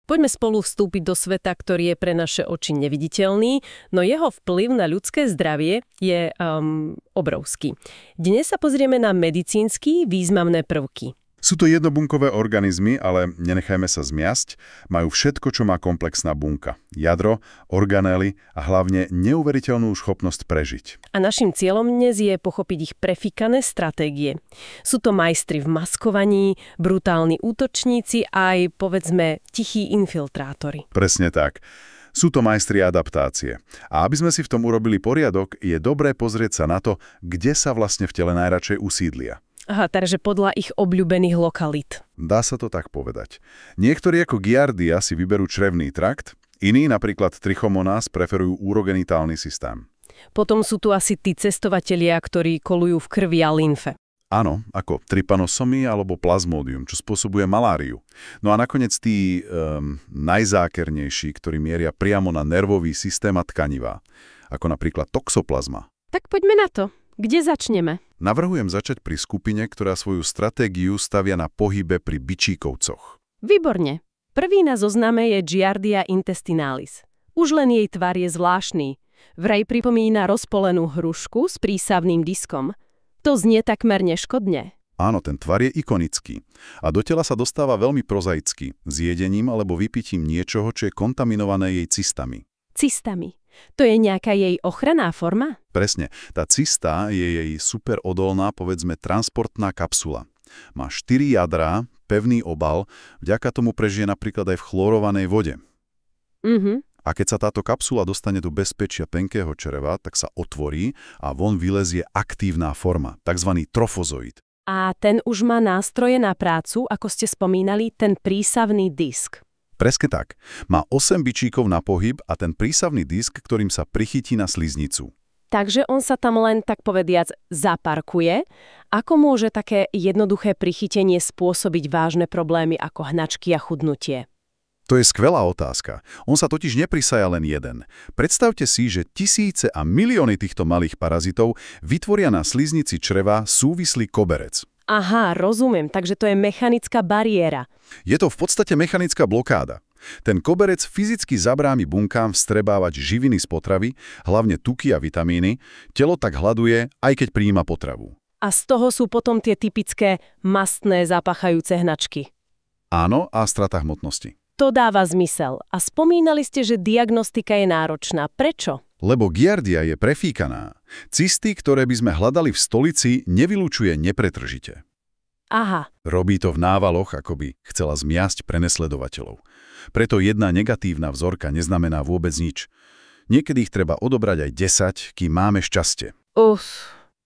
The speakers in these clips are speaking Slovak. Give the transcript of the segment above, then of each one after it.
Poďme spolu vstúpiť do sveta, ktorý je pre naše oči neviditeľný, no jeho vplyv na ľudské zdravie je obrovský. Dnes sa pozrieme na medicínsky významné prvky. Sú to jednobunkové organizmy, ale nenechajme sa zmiasť, majú všetko, čo má komplexná bunka. Jadro, organély a hlavne neuveriteľnú schopnosť prežiť. A našim cieľom dnes je pochopiť ich prefíkané stratégie. Sú to majstri v maskovaní, brutálni útočníci a aj, povedzme, tichí infiltrátori. Presne tak. Sú to majstri adaptácie. A aby sme si v tom urobili poriadok, je dobré pozrieť sa na to, kde sa vlastne v tele najradšej usídlia. Aha, takže podľa ich obľúbených lokalít. Dá sa to tak povedať. Niektorí ako Giardia si vyberú črevný trakt, iní, napríklad Trichomonas, preferujú urogenitálny systém. Potom sú tu asi tí cestovatelia, ktorí kolujú v krvi a lymfe. Áno, ako trypanosomy alebo plazmódium, čo spôsobuje maláriu. No a nakoniec tí najzákernejší, ktorí mieria priamo na nervový systém a tkanivá, ako napríklad toxoplazma. Tak poďme na to. Kde začneme? Navrhujem začať pri skupine, ktorá svoju stratégiu stavia na pohybe pri bičíkovcoch. Výborne. Prvý na zozname je Giardia intestinalis. Už len jej tvar je zvláštny. Vraj pripomína rozpolenú hrušku s prísavným diskom. To znie takmer neškodne. Áno, ten tvar je ikonický. A do tela sa dostáva veľmi prozaicky, s jedením alebo vypitím niečoho, čo je kontaminované jej cystami. Cystami. To je nejaká jej ochranná forma? Presne. Tá cysta je jej superodolná, povedzme, transportná kapsula. Má 4 jadrá, pevný obal, vďaka tomu prežije napríklad aj v chlorovanej vode. A keď sa táto kapsula dostane do bezpečia tenkého čreva, tak sa otvorí a von vylezie aktívna forma, tzv. Trofozoid. A ten už má nástroje na prácu, ako ste spomínali, ten prísavný disk. Presne tak. Má 8 bičíkov na pohyb a ten prísavný disk, ktorým sa prichytí na sliznicu. Takže on sa tam len, tak povediac, zaparkuje. Ako môže také jednoduché prichytenie spôsobiť vážne problémy ako hnačky a chudnutie? To je skvelá otázka. On sa totiž neprisaja len jeden. Predstavte si, že tisíce a milióny týchto malých parazitov vytvoria na sliznici čreva súvislý koberec. Aha, rozumiem, takže to je mechanická bariéra. Je to v podstate mechanická blokáda. Ten koberec fyzicky zabráni bunkám vstrebávať živiny z potravy, hlavne tuky a vitamíny, telo tak hladuje, aj keď prijíma potravu. A z toho sú potom tie typické mastné zapachajúce hnačky. Áno, a strata hmotnosti. To dáva zmysel. A spomínali ste, že diagnostika je náročná. Prečo? Lebo Giardia je prefíkaná. Cysty, ktoré by sme hľadali v stolici, nevylučuje nepretržite. Aha. Robí to v návaloch, ako by chcela zmiasť prenasledovateľov. Preto jedna negatívna vzorka neznamená vôbec nič. Niekedy ich treba odobrať aj 10, kým máme šťastie.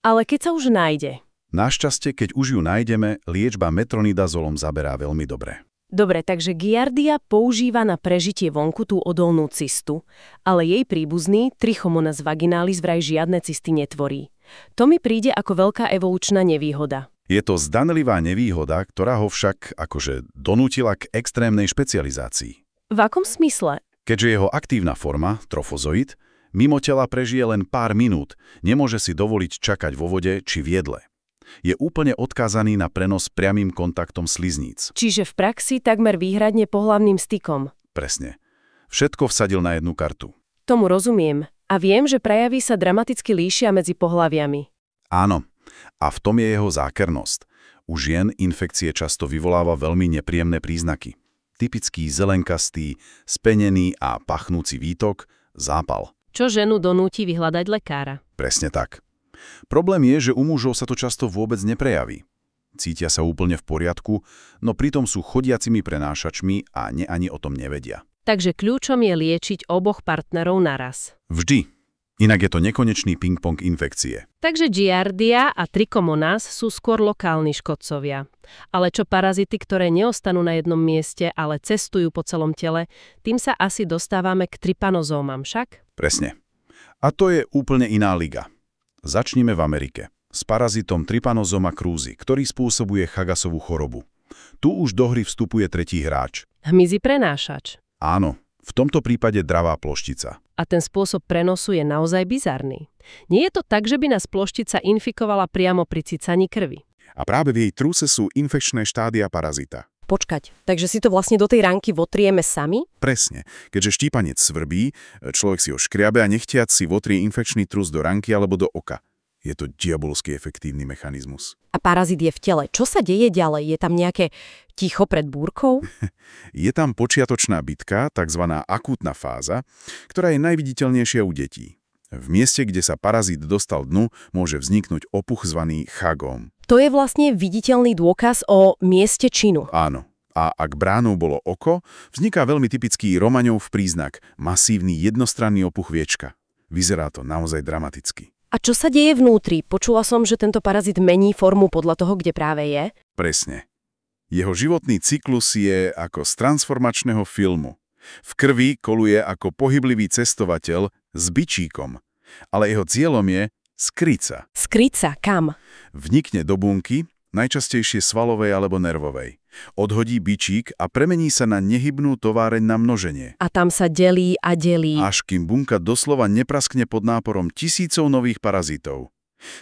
Ale keď sa už nájde? Našťastie, keď už ju nájdeme, liečba metronidazolom zaberá veľmi dobre. Dobre, takže Giardia používa na prežitie vonku tú odolnú cystu, ale jej príbuzný Trichomonas vaginalis vraj žiadne cysty netvorí. To mi príde ako veľká evolučná nevýhoda. Je to zdanlivá nevýhoda, ktorá ho však akože donútila k extrémnej špecializácii. V akom smysle? Keďže jeho aktívna forma, trofozoid, mimo tela prežije len pár minút, nemôže si dovoliť čakať vo vode či v jedle. Je úplne odkázaný na prenos priamym kontaktom slizníc. Čiže v praxi takmer výhradne pohlavným stykom. Presne. Všetko vsadil na jednu kartu. Tomu rozumiem. A viem, že prejavy sa dramaticky líšia medzi pohlaviami. Áno. A v tom je jeho zákernosť. U žien infekcie často vyvoláva veľmi nepríjemné príznaky. Typický zelenkastý, spenený a pachnúci výtok, zápal. Čo ženu donúti vyhľadať lekára. Presne tak. Problém je, že u mužov sa to často vôbec neprejaví. Cítia sa úplne v poriadku, no pritom sú chodiacimi prenášačmi a ani o tom nevedia. Takže kľúčom je liečiť oboch partnerov naraz. Vždy. Inak je to nekonečný ping-pong infekcie. Takže Giardia a Trichomonas sú skôr lokálni škodcovia. Ale čo parazity, ktoré neostanú na jednom mieste, ale cestujú po celom tele, tým sa asi dostávame k trypanozómam však? Presne. A to je úplne iná liga. Začnime v Amerike. S parazitom Trypanosoma cruzi, ktorý spôsobuje Chagasovú chorobu. Tu už do hry vstupuje tretí hráč. Hmyzí prenášač. Áno, v tomto prípade dravá ploštica. A ten spôsob prenosu je naozaj bizarný. Nie je to tak, že by nás ploštica infikovala priamo pri cicaní krvi. A práve v jej trúse sú infekčné štádia parazita. Počkať, takže si to vlastne do tej ranky votrieme sami? Presne. Keďže štípanec svrbí, človek si ho škriabe a nechtiac si votrie infekčný trus do ranky alebo do oka. Je to diabolsky efektívny mechanizmus. A parazit je v tele. Čo sa deje ďalej? Je tam nejaké ticho pred búrkou? Je tam počiatočná bitka, tzv. Akútna fáza, ktorá je najviditeľnejšia u detí. V mieste, kde sa parazit dostal dnu, môže vzniknúť opuch zvaný chagóm. To je vlastne viditeľný dôkaz o mieste činu. Áno. A ak bránou bolo oko, vzniká veľmi typický Romaňov príznak, masívny jednostranný opuch viečka. Vyzerá to naozaj dramaticky. A čo sa deje vnútri? Počula som, že tento parazit mení formu podľa toho, kde práve je. Presne. Jeho životný cyklus je ako z transformačného filmu. V krvi koluje ako pohyblivý cestovateľ s bičíkom, ale jeho cieľom je skryť sa. Skryť sa? Kam? Vnikne do bunky, najčastejšie svalovej alebo nervovej. Odhodí bičík a premení sa na nehybnú továreň na množenie. A tam sa delí a delí. Až kým bunka doslova nepraskne pod náporom tisícov nových parazitov.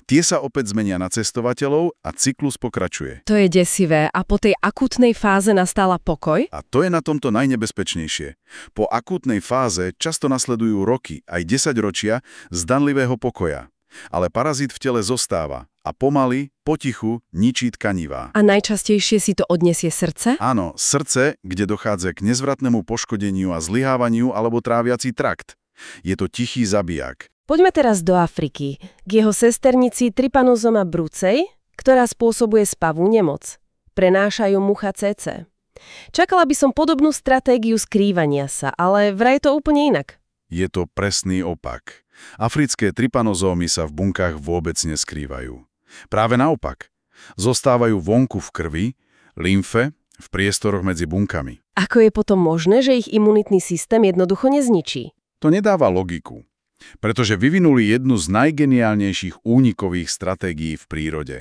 Tie sa opäť zmenia na cestovateľov a cyklus pokračuje. To je desivé. A po tej akútnej fáze nastala pokoj? A to je na tomto najnebezpečnejšie. Po akútnej fáze často nasledujú roky, aj 10 ročia, zdanlivého pokoja. Ale parazit v tele zostáva a pomaly, potichu, ničí tkanivá. A najčastejšie si to odniesie srdce? Áno, srdce, kde dochádza k nezvratnému poškodeniu a zlyhávaniu alebo tráviaci trakt. Je to tichý zabiják. Poďme teraz do Afriky, k jeho sesternici Trypanosoma brucej, ktorá spôsobuje spavú nemoc. Prenášajú mucha CC. Čakala by som podobnú stratégiu skrývania sa, ale vraj je to úplne inak. Je to presný opak. Africké trypanozómy sa v bunkách vôbec neskrývajú. Práve naopak. Zostávajú vonku v krvi, lymfe, v priestoroch medzi bunkami. Ako je potom možné, že ich imunitný systém jednoducho nezničí? To nedáva logiku. Pretože vyvinuli jednu z najgeniálnejších únikových stratégií v prírode.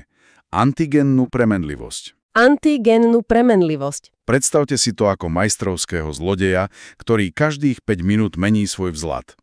Antigennú premenlivosť. Antigennú premenlivosť. Predstavte si to ako majstrovského zlodeja, ktorý každých 5 minút mení svoj vzhľad.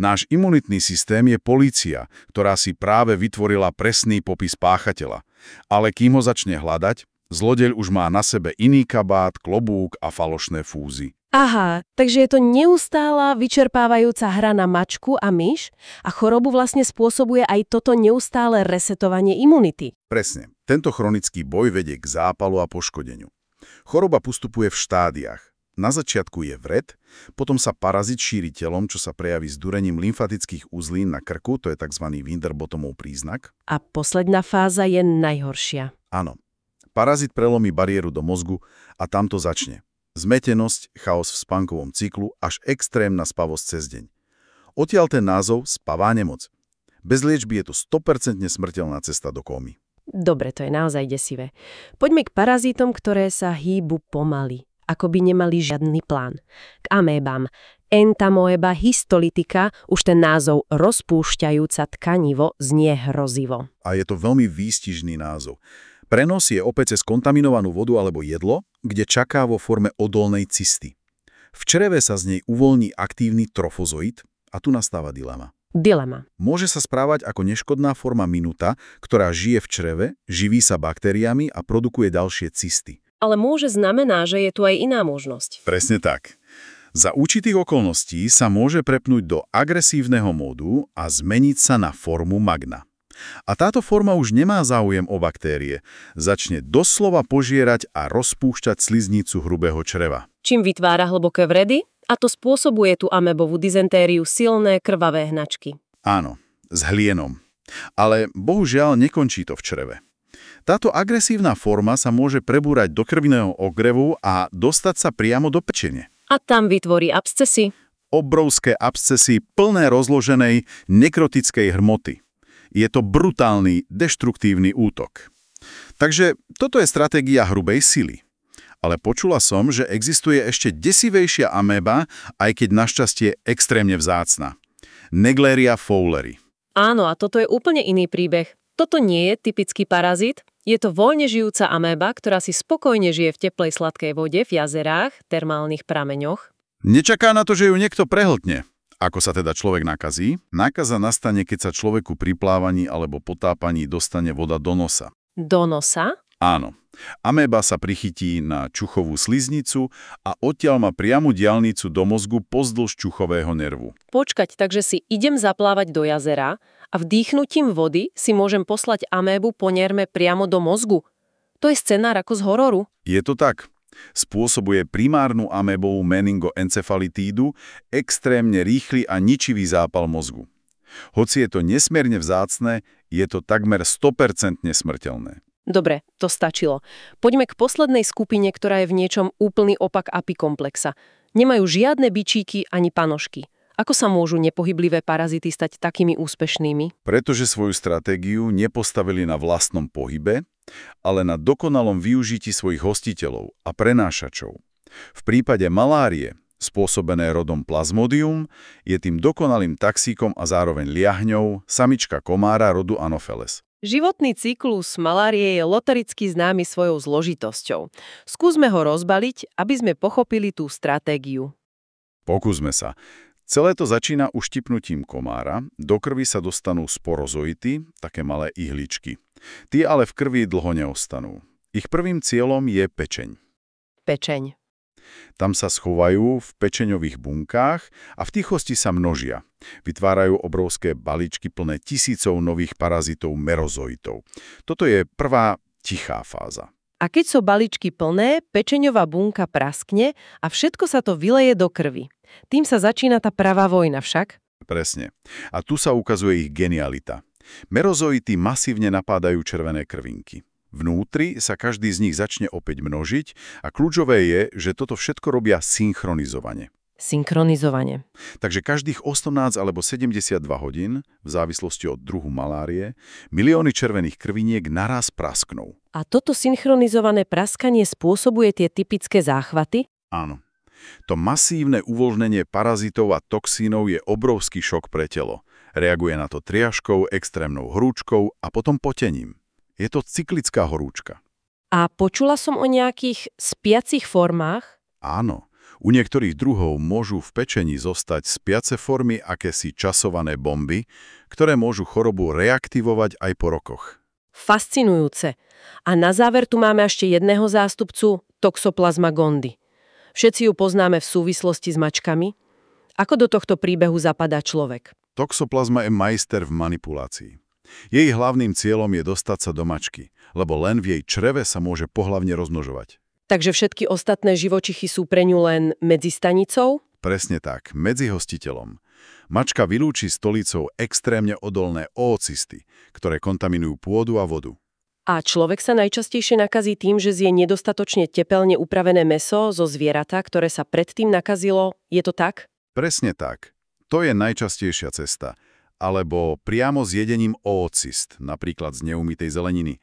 Náš imunitný systém je polícia, ktorá si práve vytvorila presný popis páchateľa. Ale kým ho začne hľadať, zlodeľ už má na sebe iný kabát, klobúk a falošné fúzy. Aha, takže je to neustála vyčerpávajúca hra na mačku a myš a chorobu vlastne spôsobuje aj toto neustále resetovanie imunity. Presne. Tento chronický boj vedie k zápalu a poškodeniu. Choroba postupuje v štádiách. Na začiatku je vred, potom sa parazit šíri telom, čo sa prejaví zdúrením lymfatických uzlín na krku, to je tzv. Winterbottomov príznak. A posledná fáza je najhoršia. Áno. Parazit prelomí bariéru do mozgu a tam to začne. Zmetenosť, chaos v spánkovom cyklu až extrémna spavosť cez deň. Odtiaľ ten názov spavá nemoc. Bez liečby je to 100% smrteľná cesta do kómy. Dobre, to je naozaj desivé. Poďme k parazitom, ktoré sa hýbu pomaly, ako by nemali žiadny plán. K amébam. Entamoeba histolytica, už ten názov rozpúšťajúca tkanivo znie hrozivo. A je to veľmi výstižný názov. Prenos je opäť cez kontaminovanú vodu alebo jedlo, kde čaká vo forme odolnej cysty. V čreve sa z nej uvoľní aktívny trofozoid a tu nastáva dilema. Dilema. Môže sa správať ako neškodná forma minuta, ktorá žije v čreve, živí sa baktériami a produkuje ďalšie cysty. Ale môže znamená, že je tu aj iná možnosť. Presne tak. Za určitých okolností sa môže prepnúť do agresívneho módu a zmeniť sa na formu magna. A táto forma už nemá záujem o baktérie. Začne doslova požierať a rozpúšťať sliznicu hrubého čreva. Čím vytvára hlboké vredy? A to spôsobuje tú amebovú dizentériu silné krvavé hnačky. Áno, s hlienom. Ale bohužiaľ nekončí to v čreve. Táto agresívna forma sa môže prebúrať do krvného ogrevu a dostať sa priamo do pečene. A tam vytvorí abscesy. Obrovské abscesy plné rozloženej nekrotickej hmoty. Je to brutálny, deštruktívny útok. Takže toto je stratégia hrubej sily. Ale počula som, že existuje ešte desivejšia améba, aj keď našťastie extrémne vzácna. Naegleria fowleri. Áno, a toto je úplne iný príbeh. Toto nie je typický parazit, je to voľne žijúca améba, ktorá si spokojne žije v teplej sladkej vode, v jazerách, termálnych prameňoch. Nečaká na to, že ju niekto prehltne. Ako sa teda človek nakazí? Nákaza nastane, keď sa človeku pri plávaní alebo potápaní dostane voda do nosa. Do nosa? Áno. Améba sa prichytí na čuchovú sliznicu a odtiaľ má priamu diaľnicu do mozgu pozdĺž čuchového nervu. Počkať, takže si idem zaplávať do jazera a vdýchnutím vody si môžem poslať amébu po nerme priamo do mozgu? To je scenár ako z hororu. Je to tak. Spôsobuje primárnu amébovú meningoencefalitídu, extrémne rýchly a ničivý zápal mozgu. Hoci je to nesmierne vzácne, je to takmer 100% smrteľné. Dobre, to stačilo. Poďme k poslednej skupine, ktorá je v niečom úplný opak apikomplexa. Nemajú žiadne bičíky ani panožky. Ako sa môžu nepohyblivé parazity stať takými úspešnými? Pretože svoju stratégiu nepostavili na vlastnom pohybe, ale na dokonalom využití svojich hostiteľov a prenášačov. V prípade malárie, spôsobené rodom Plasmodium, je tým dokonalým taxíkom a zároveň liahňou samička komára rodu Anopheles. Životný cyklus malárie je lotericky známy svojou zložitosťou. Skúsme ho rozbaliť, aby sme pochopili tú stratégiu. Pokúsme sa. Celé to začína uštipnutím komára, do krvi sa dostanú sporozoity, také malé ihličky. Tie ale v krvi dlho neostanú. Ich prvým cieľom je pečeň. Pečeň. Tam sa schovajú v pečeňových bunkách a v tichosti sa množia. Vytvárajú obrovské balíčky plné tisícov nových parazitov merozoitov. Toto je prvá tichá fáza. A keď sú balíčky plné, pečeňová bunka praskne a všetko sa to vyleje do krvi. Tým sa začína tá pravá vojna však. Presne. A tu sa ukazuje ich genialita. Merozoity masívne napádajú červené krvinky. Vnútri sa každý z nich začne opäť množiť a kľúčové je, že toto všetko robia synchronizovane. Synchronizovane. Takže každých 18 alebo 72 hodín, v závislosti od druhu malárie, milióny červených krviniek naraz prasknú. A toto synchronizované praskanie spôsobuje tie typické záchvaty? Áno. To masívne uvoľnenie parazitov a toxínov je obrovský šok pre telo. Reaguje na to triažkou, extrémnou horúčkou a potom potením. Je to cyklická horúčka. A počula som o nejakých spiacich formách? Áno. U niektorých druhov môžu v pečení zostať spiace formy akési časované bomby, ktoré môžu chorobu reaktivovať aj po rokoch. Fascinujúce. A na záver tu máme ešte jedného zástupcu, Toxoplasma gondii. Všetci ju poznáme v súvislosti s mačkami. Ako do tohto príbehu zapadá človek? Toxoplasma je majster v manipulácii. Jej hlavným cieľom je dostať sa do mačky, lebo len v jej čreve sa môže pohlavne rozmnožovať. Takže všetky ostatné živočichy sú pre ňu len medzi stanicou? Presne tak, medzi hostiteľom. Mačka vylúči stolicou extrémne odolné oocysty, ktoré kontaminujú pôdu a vodu. A človek sa najčastejšie nakazí tým, že zje nedostatočne tepelne upravené mäso zo zvieratá, ktoré sa predtým nakazilo. Je to tak? Presne tak. To je najčastejšia cesta. Alebo priamo s jedením oocyst, napríklad z neumytej zeleniny.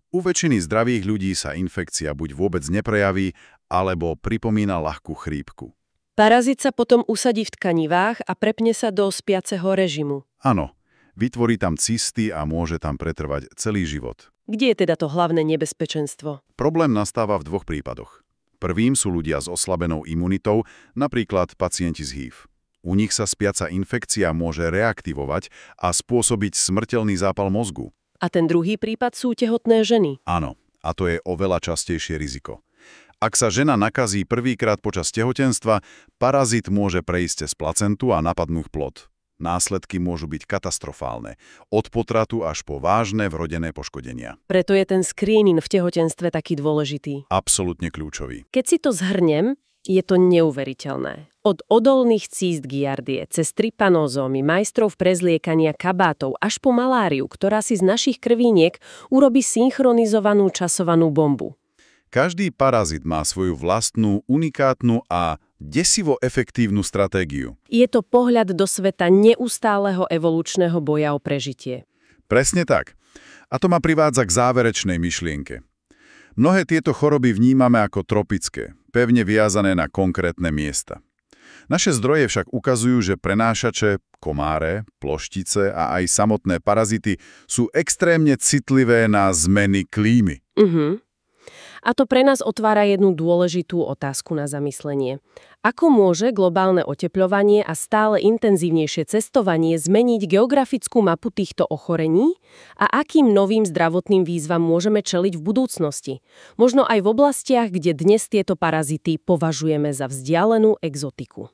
U väčšiny zdravých ľudí sa infekcia buď vôbec neprejaví, alebo pripomína ľahkú chrípku. Parazit sa potom usadí v tkanivách a prepne sa do spiaceho režimu. Áno, vytvorí tam cysty a môže tam pretrvať celý život. Kde je teda to hlavné nebezpečenstvo? Problém nastáva v dvoch prípadoch. Prvým sú ľudia s oslabenou imunitou, napríklad pacienti z HIV. U nich sa spiaca infekcia môže reaktivovať a spôsobiť smrteľný zápal mozgu. A ten druhý prípad sú tehotné ženy. Áno, a to je oveľa častejšie riziko. Ak sa žena nakazí prvýkrát počas tehotenstva, parazit môže prejsť cez placentu a napadnúť plod. Následky môžu byť katastrofálne, od potratu až po vážne vrodené poškodenia. Preto je ten screening v tehotenstve taký dôležitý. Absolútne kľúčový. Keď si to zhrnem, je to neuveriteľné. Od odolných císt giardie, cez trypanozómy, majstrov prezliekania kabátov až po maláriu, ktorá si z našich krvíniek urobí synchronizovanú časovanú bombu. Každý parazit má svoju vlastnú, unikátnu a desivo efektívnu stratégiu. Je to pohľad do sveta neustáleho evolučného boja o prežitie. Presne tak. A to ma privádza k záverečnej myšlienke. Mnohé tieto choroby vnímame ako tropické, pevne viazané na konkrétne miesta. Naše zdroje však ukazujú, že prenášače, komáre, ploštice a aj samotné parazity sú extrémne citlivé na zmeny klímy. A to pre nás otvára jednu dôležitú otázku na zamyslenie. Ako môže globálne otepľovanie a stále intenzívnejšie cestovanie zmeniť geografickú mapu týchto ochorení a akým novým zdravotným výzvam môžeme čeliť v budúcnosti? Možno aj v oblastiach, kde dnes tieto parazity považujeme za vzdialenú exotiku.